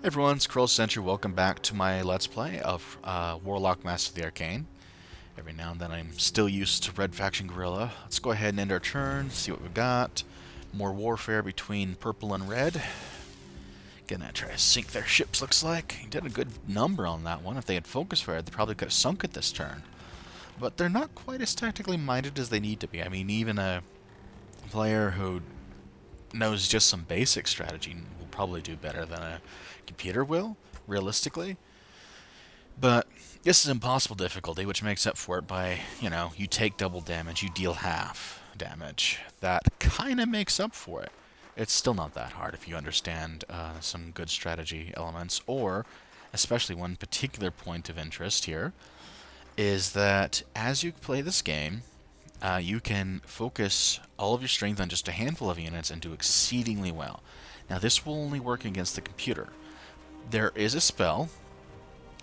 Everyone, it's Kruhl Sentru. Welcome back to my Let's Play of Warlock Master of the Arcane. Every now and then I'm still used to Red Faction Guerrilla. Let's go ahead and end our turn, see what we've got. More warfare between purple and red. Gonna try to sink their ships, looks like. He did a good number on that one. If they had focus fire, they probably could have sunk it this turn. But they're not quite as tactically minded as they need to be. I mean, even a player who knows just some basic strategy will probably do better than a computer will, realistically. But this is impossible difficulty, which makes up for it by, you take double damage, you deal half damage. That kind of makes up for it. It's still not that hard if you understand some good strategy elements, or especially one particular point of interest here, is that as you play this game, you can focus all of your strength on just a handful of units and do exceedingly well. Now this will only work against the computer. There is a spell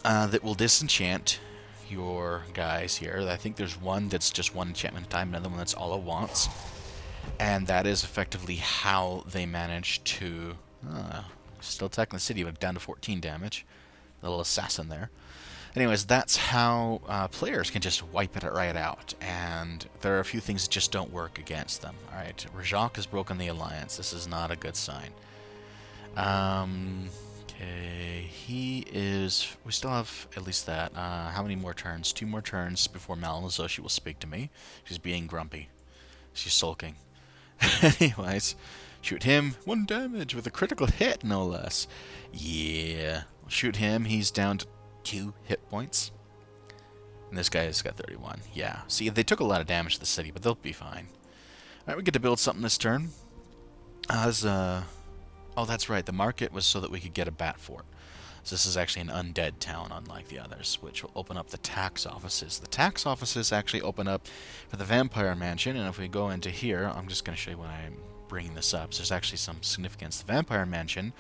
that will disenchant your guys here. I think there's one that's just one enchantment time, another one that's all it wants. And that is effectively how they manage to... still attacking the city, but down to 14 damage. Little assassin there. Anyways, that's how players can just wipe it right out, and there are a few things that just don't work against them. Alright, Rrat has broken the alliance. This is not a good sign. Okay, he is... We still have at least that. How many more turns? 2 more turns before Malinazoshi will speak to me. She's being grumpy. She's sulking. Anyways, shoot him. 1 damage with a critical hit, no less. Yeah. Shoot him. He's down to 2 hit points. And this guy's got 31. Yeah. See, they took a lot of damage to the city, but they'll be fine. Alright, we get to build something this turn. Oh, that's right. The market was so that we could get a bat fort. So this is actually an undead town, unlike the others, which will open up the tax offices. The tax offices actually open up for the vampire mansion, and if we go into here, I'm just going to show you why I'm bringing this up. So there's actually some significance. The vampire mansion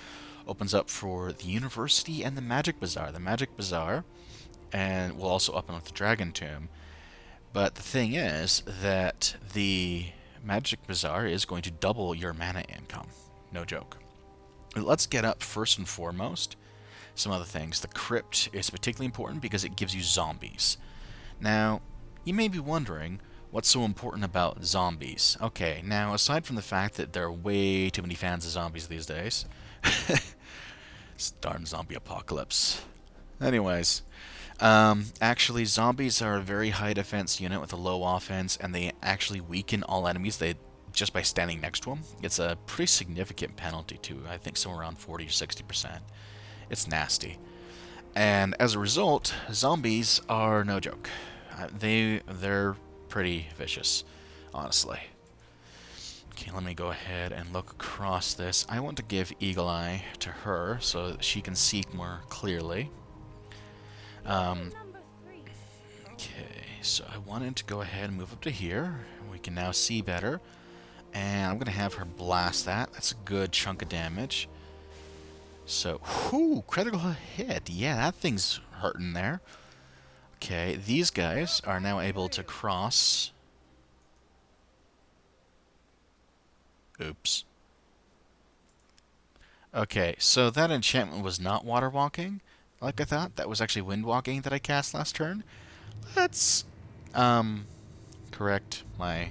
opens up for the university and the magic bazaar. The magic bazaar, and will also open up the dragon tomb. But the thing is that the magic bazaar is going to double your mana income. No joke. Let's get up first and foremost some other things. The crypt is particularly important because it gives you zombies. Now, you may be wondering what's so important about zombies. Okay, now aside from the fact that there are way too many fans of zombies these days, this darn zombie apocalypse. Anyways, actually zombies are a very high defense unit with a low offense, and they actually weaken all enemies just by standing next to them. It's a pretty significant penalty too. I think somewhere around 40 or 60%. It's nasty. And as a result, zombies are no joke. They're pretty vicious, honestly. Okay, let me go ahead and look across this. I want to give Eagle Eye to her so that she can see more clearly. Okay, so I wanted to go ahead and move up to here. We can now see better. And I'm going to have her blast that. That's a good chunk of damage. So, whoo, critical hit. Yeah, that thing's hurting there. Okay, these guys are now able to cross. Oops. Okay, so that enchantment was not water walking, like I thought. That was actually wind walking that I cast last turn. Let's, correct my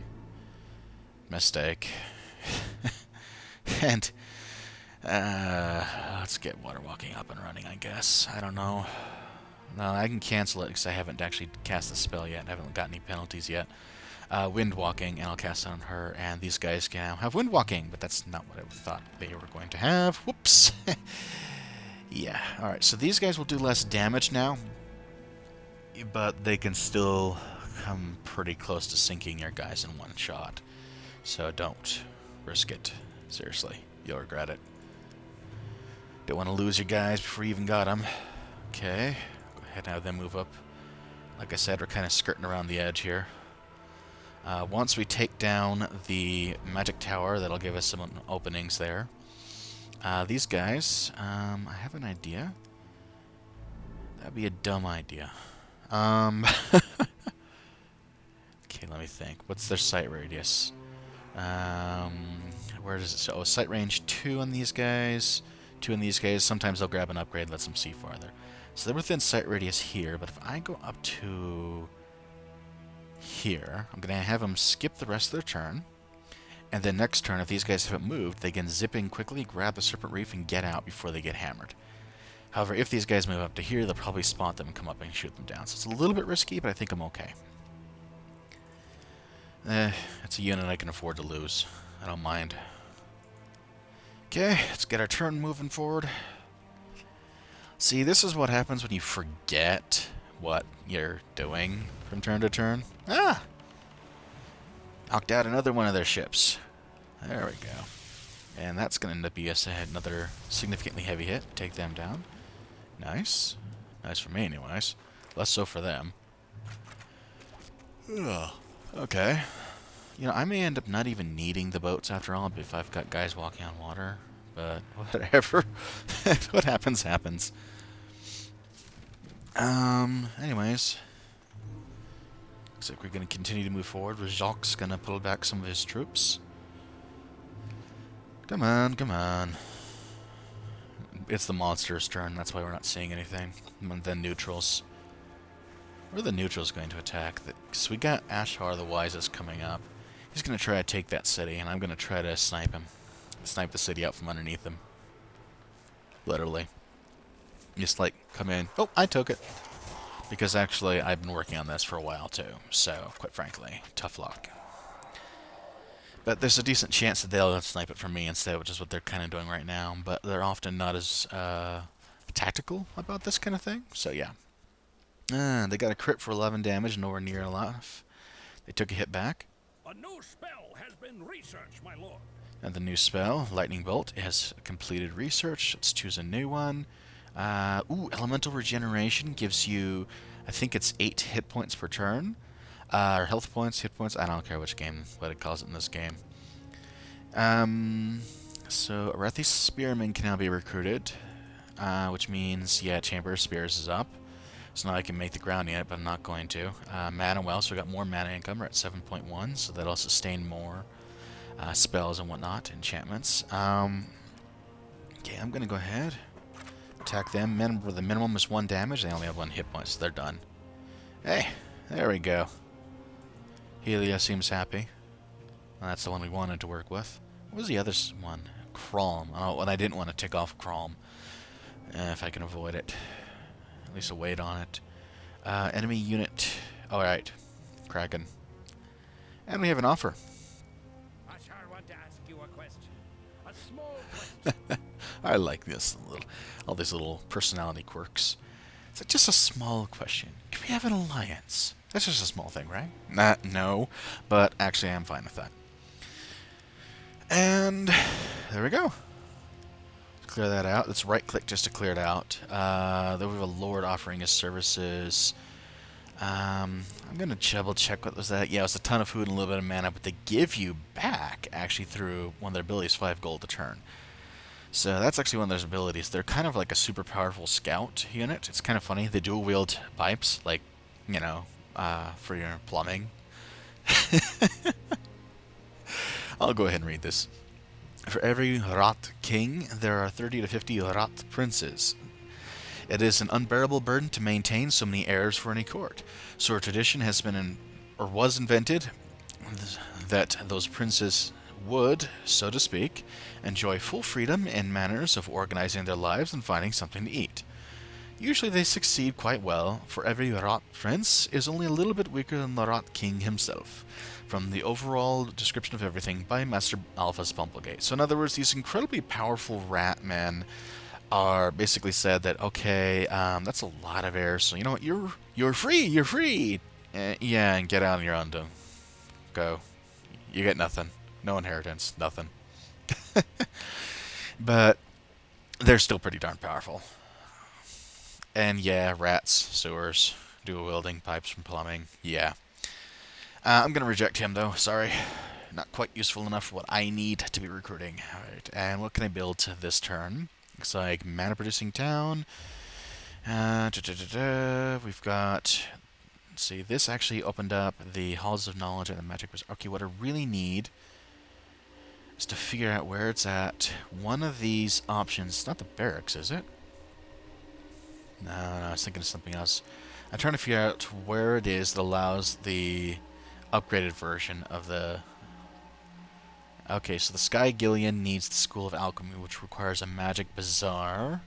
mistake. And let's get water walking up and running, I guess. I don't know. No, I can cancel it because I haven't actually cast the spell yet. I haven't got any penalties yet. Wind walking, and I'll cast it on her. And these guys can now have wind walking, but that's not what I thought they were going to have. Whoops. Yeah. All right. So these guys will do less damage now, but they can still come pretty close to sinking your guys in one shot. So don't risk it. Seriously, you'll regret it. Don't want to lose your guys before you even got them. Okay, go ahead and have them move up. Like I said, we're kind of skirting around the edge here. Once we take down the magic tower, that'll give us some openings there. These guys, I have an idea. That'd be a dumb idea. Okay, let me think. What's their sight radius? Where does it say? Oh, sight range 2 on these guys, 2 in these guys. Sometimes they'll grab an upgrade, lets them see farther. So they're within sight radius here, but if I go up to here, I'm going to have them skip the rest of their turn. And then next turn, if these guys haven't moved, they can zip in quickly, grab the Serpent Reef, and get out before they get hammered. However, if these guys move up to here, they'll probably spot them and come up and shoot them down. So it's a little bit risky, but I think I'm okay. It's a unit I can afford to lose. I don't mind. Okay, let's get our turn moving forward. See, this is what happens when you forget what you're doing from turn to turn. Ah! Knocked out another one of their ships. There we go. And that's going to end up being another significantly heavy hit. Take them down. Nice. Nice for me, anyways. Less so for them. Ugh. Okay. You know, I may end up not even needing the boats after all if I've got guys walking on water. But whatever. What happens, happens. Anyways. Looks like we're going to continue to move forward. Jacques going to pull back some of his troops. Come on, come on. It's the monster's turn, that's why we're not seeing anything. And then neutrals. Where are the neutrals going to attack? So we got Ashar the Wisest coming up. He's going to try to take that city, and I'm going to try to snipe him. Snipe the city out from underneath him. Literally. Just like, come in. Oh, I took it. Because actually, I've been working on this for a while too. So, quite frankly, tough luck. But there's a decent chance that they'll snipe it from me instead, which is what they're kind of doing right now. But they're often not as tactical about this kind of thing. So, yeah. They got a crit for 11 damage, nowhere near enough. They took a hit back. A new spell has been researched, my lord. And the new spell, Lightning Bolt, has completed research. Let's choose a new one. Elemental Regeneration gives you, I think it's 8 hit points per turn. Or health points, hit points, I don't care what it calls it in this game. So Arathi Spearman can now be recruited, which means, yeah, Chamber of Spears is up. So now I can make the ground unit, but I'm not going to. Mana well, so we got more mana income. We're at 7.1, so that'll sustain more spells and whatnot, enchantments. Okay, I'm going to go ahead. Attack them. The minimum is 1 damage. They only have 1 hit point, so they're done. Hey, there we go. Helia seems happy. Well, that's the one we wanted to work with. What was the other one? Crom. Oh, and I didn't want to tick off Crom. If I can avoid it. At least a wait on it. Enemy unit. Alright. Kraken. And we have an offer. I sure want to ask you a question. A small question. I like this all these little personality quirks. It's like just a small question. Can we have an alliance? That's just a small thing, right? No, but actually I'm fine with that. And there we go. Let's clear that out. Let's right-click just to clear it out. Then we have a lord offering his services. I'm going to double-check what was that. Yeah, it was a ton of food and a little bit of mana, but they give you back, actually, through one of their abilities, 5 gold a turn. So that's actually one of their abilities. They're kind of like a super powerful scout unit. It's kind of funny. They dual-wield pipes, like, you know, for your plumbing. I'll go ahead and read this. For every Rrat king, there are 30 to 50 Rrat Princes. It is an unbearable burden to maintain so many heirs for any court. So a tradition has been was invented that those princes would, so to speak, enjoy full freedom and manners of organizing their lives and finding something to eat. Usually they succeed quite well, for every Rrat Prince is only a little bit weaker than the Rrat King himself, from the overall description of everything by Master Alpha Spumplegate. So in other words, these incredibly powerful rat men are basically said that, okay, that's a lot of heirs, so you know what, you're free! Yeah, and get out on your own, go. You get nothing. No inheritance, nothing. But they're still pretty darn powerful. And yeah, rats, sewers, dual wielding, pipes from plumbing, yeah. I'm going to reject him though, sorry. Not quite useful enough for what I need to be recruiting. Alright, and what can I build this turn? Looks like mana producing town. We've got, let's see, this actually opened up the Halls of Knowledge and the Magic was, okay, what I really need, is to figure out where it's at. One of these options, not the barracks, is it? No, I was thinking of something else. I'm trying to figure out where it is that allows the upgraded version of the... Okay, so the Sky Gillian needs the School of Alchemy, which requires a Magic Bazaar.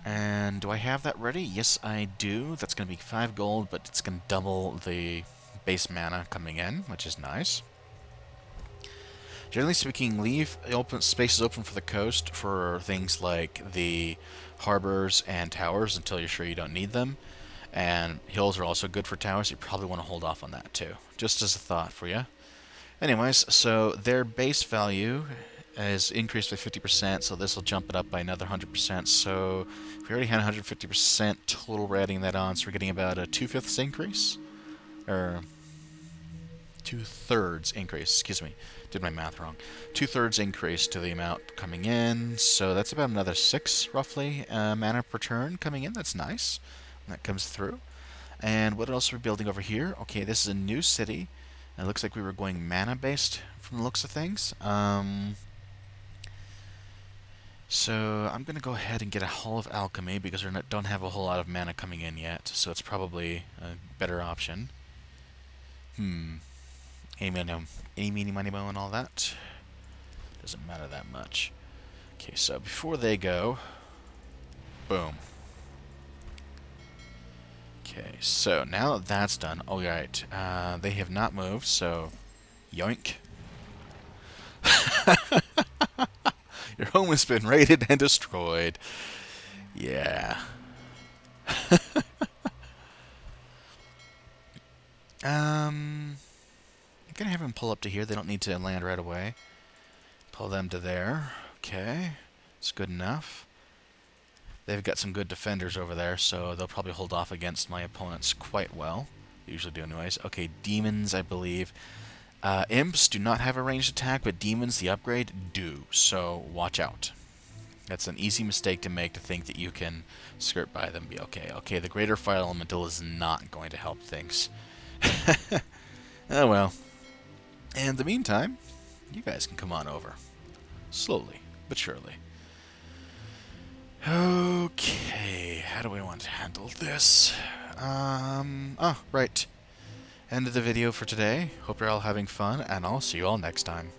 And do I have that ready? Yes, I do. That's going to be 5 gold, but it's going to double the base mana coming in, which is nice. Generally speaking, leave open spaces open for the coast for things like the harbors and towers until you're sure you don't need them. And hills are also good for towers. You probably want to hold off on that too. Just as a thought for you. Anyways, so their base value is increased by 50%, so this will jump it up by another 100%. So if we already had 150% total, we're adding that on, so we're getting about a 2/5 increase, or 2/3 increase. Excuse me, did my math wrong. 2/3 increase to the amount coming in, so that's about another 6 roughly mana per turn coming in. That's nice. That comes through. And what else are we building over here? Okay, this is a new city. It looks like we were going mana-based from the looks of things. So I'm going to go ahead and get a Hall of Alchemy because we don't have a whole lot of mana coming in yet, so it's probably a better option. Any meeny, money, mo, and all that. Doesn't matter that much. Okay, so before they go, boom. Okay, so now that that's done, alright, they have not moved, so yoink. Your home has been raided and destroyed. Yeah. I'm gonna have them pull up to here. They don't need to land right away. Pull them to there. Okay, it's good enough. They've got some good defenders over there, so they'll probably hold off against my opponents quite well. They usually do anyways. Okay, demons, I believe. Imps do not have a ranged attack, but demons, the upgrade, do. So watch out. That's an easy mistake to make, to think that you can skirt by them and be okay. Okay, the Greater Fire Elemental is not going to help things. Oh well. And in the meantime, you guys can come on over. Slowly, but surely. Okay, how do we want to handle this? Right. End of the video for today. Hope you're all having fun, and I'll see you all next time.